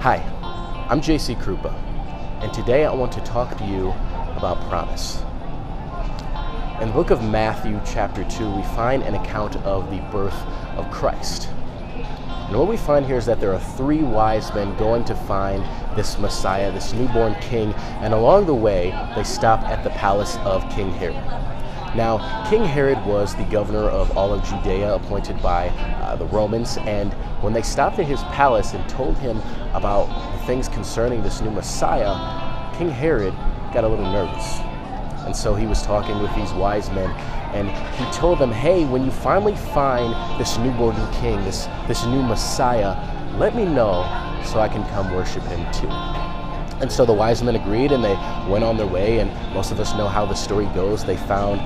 Hi, I'm Kroupa, and today I want to talk to you about promise. In the book of Matthew chapter 2, we find an account of the birth of Christ. And what we find here is that there are three wise men going to find this Messiah, this newborn king, and along the way, they stop at the palace of King Herod. Now, King Herod was the governor of all of Judea, appointed by the Romans, and when they stopped at his palace and told him about the things concerning this new Messiah, King Herod got a little nervous. And so he was talking with these wise men, and he told them, hey, when you finally find this newborn king, this new Messiah, let me know so I can come worship him too. And so the wise men agreed, and they went on their way, and most of us know how the story goes. They found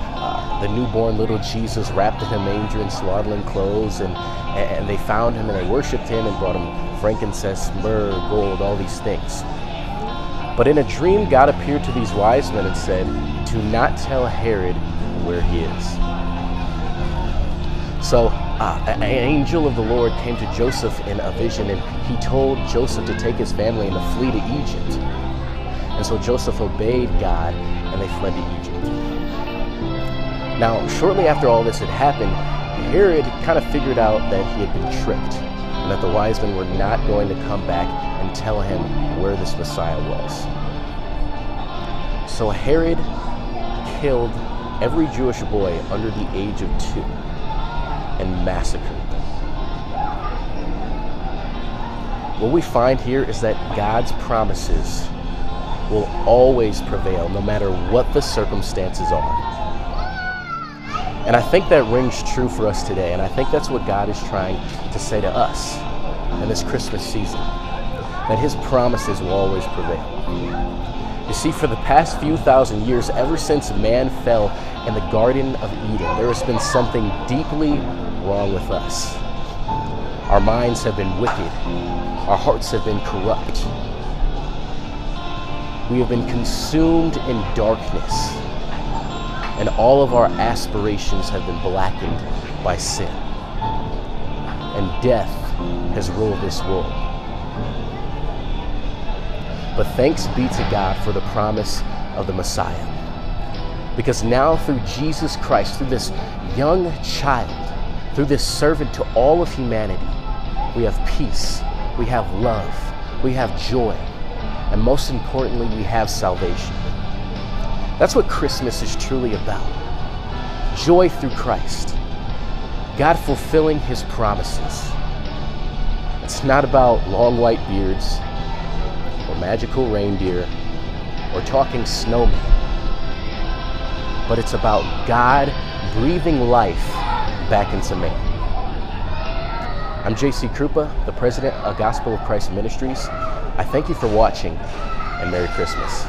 the newborn little Jesus wrapped in a manger in swaddling clothes, and they found him, and they worshiped him and brought him frankincense, myrrh, gold, all these things. But in a dream, God appeared to these wise men and said, do not tell Herod where he is. So an angel of the Lord came to Joseph in a vision, and he told Joseph to take his family and to flee to Egypt. And so Joseph obeyed God, and they fled to Egypt. Now, shortly after all this had happened, Herod kind of figured out that he had been tricked, and that the wise men were not going to come back and tell him where this Messiah was. So Herod killed every Jewish boy under the age of 2 and massacred them. What we find here is that God's promises will always prevail, no matter what the circumstances are. And I think that rings true for us today, and I think that's what God is trying to say to us in this Christmas season, that his promises will always prevail. You see, for the past few thousand years, ever since man fell in the Garden of Eden, there has been something deeply wrong with us. Our minds have been wicked. Our hearts have been corrupt. We have been consumed in darkness, and all of our aspirations have been blackened by sin. And death has ruled this world. But thanks be to God for the promise of the Messiah. Because now through Jesus Christ, through this young child, through this servant to all of humanity, we have peace, we have love, we have joy, and most importantly, we have salvation. That's what Christmas is truly about. Joy through Christ. God fulfilling his promises. It's not about long white beards, or magical reindeer, or talking snowmen. But it's about God breathing life back into man. I'm Kroupa, the president of Gospel of Christ Ministries. I thank you for watching, and Merry Christmas.